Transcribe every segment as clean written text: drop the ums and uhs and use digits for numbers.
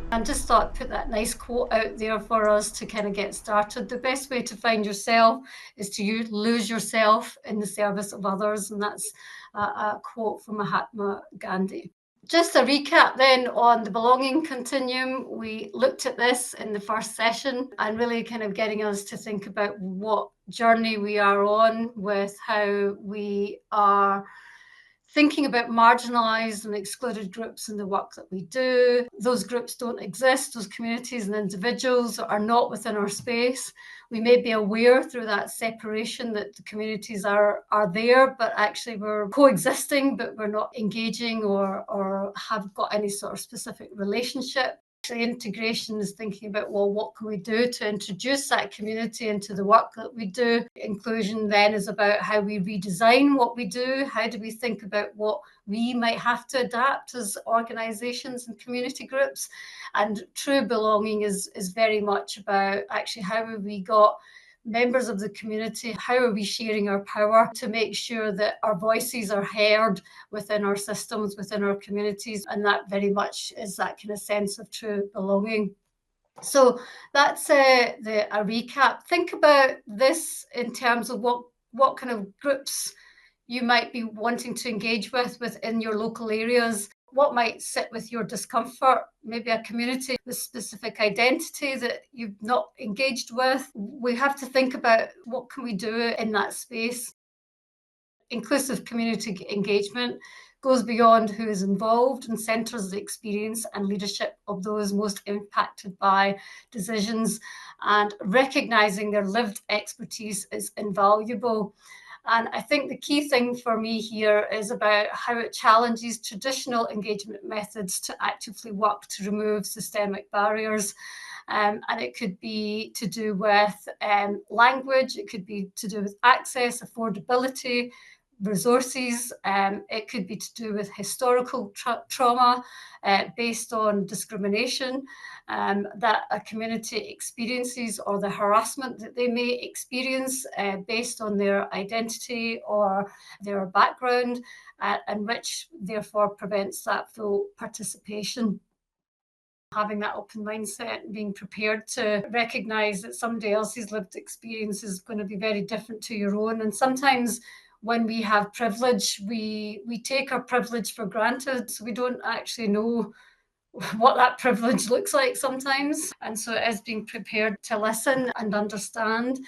And just thought put that nice quote out there for us to kind of get started. The best way to find yourself is to lose yourself in the service of others. And that's a quote from Mahatma Gandhi. Just a recap then on the belonging continuum. We looked at this in the first session and really kind of getting us to think about what journey we are on with how we are thinking about marginalised and excluded groups in the work that we do. Those groups don't exist. Those communities and individuals are not within our space. We may be aware through that separation that the communities are there, but actually we're coexisting, but we're not engaging or have got any sort of specific relationship. Integration is thinking about, well, what can we do to introduce that community into the work that we do? Inclusion then is about how we redesign what we do. How do we think about what we might have to adapt as organisations and community groups? And true belonging is very much about actually how have we got members of the community, how are we sharing our power to make sure that our voices are heard within our systems, within our communities, and that very much is that kind of sense of true belonging. So that's a recap. Think about this in terms of what kind of groups you might be wanting to engage with within your local areas. What might sit with your discomfort, maybe a community with specific identity that you've not engaged with. We have to think about what can we do in that space. Inclusive community engagement goes beyond who is involved and centres the experience and leadership of those most impacted by decisions, and recognising their lived expertise is invaluable. And I think the key thing for me here is about how it challenges traditional engagement methods to actively work to remove systemic barriers. And it could be to do with language, it could be to do with access, affordability, resources. It could be to do with historical trauma based on discrimination that a community experiences, or the harassment that they may experience based on their identity or their background, and which therefore prevents that full participation. Having that open mindset and being prepared to recognise that somebody else's lived experience is going to be very different to your own. And sometimes when we have privilege, we take our privilege for granted, so we don't actually know what that privilege looks like sometimes. And so it is being prepared to listen and understand,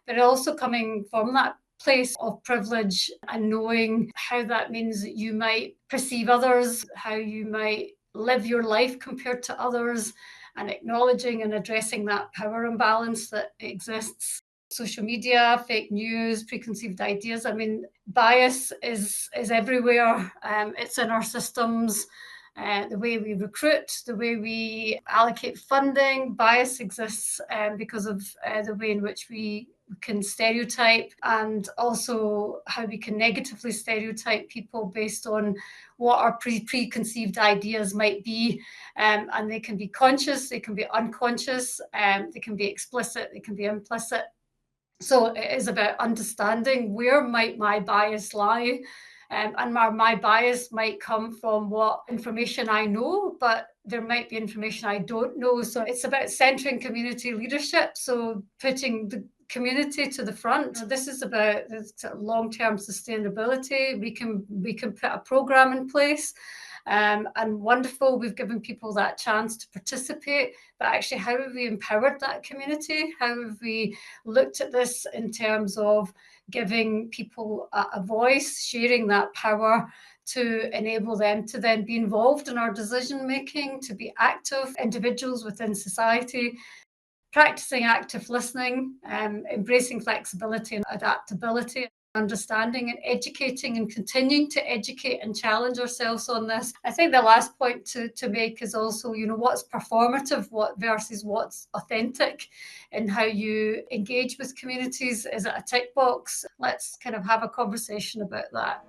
but also coming from that place of privilege and knowing how that means that you might perceive others, how you might live your life compared to others, and acknowledging and addressing that power imbalance that exists. Social media, fake news, preconceived ideas. I mean, bias is everywhere. It's in our systems. The way we recruit, the way we allocate funding, bias exists because of the way in which we can stereotype, and also how we can negatively stereotype people based on what our preconceived ideas might be. And they can be conscious, they can be unconscious, they can be explicit, they can be implicit. So it is about understanding where might my bias lie. And my bias might come from what information I know, but there might be information I don't know. So it's about centering community leadership. So putting the community to the front. This is about long-term sustainability. We can put a program in place. And wonderful, we've given people that chance to participate, but actually how have we empowered that community? How have we looked at this in terms of giving people a voice, sharing that power to enable them to then be involved in our decision making, to be active individuals within society, practicing active listening, embracing flexibility and adaptability, understanding and educating and continuing to educate and challenge ourselves on this. I think the last point to make is also, what's performative, what versus what's authentic in how you engage with communities. Is it a tick box? Let's kind of have a conversation about that.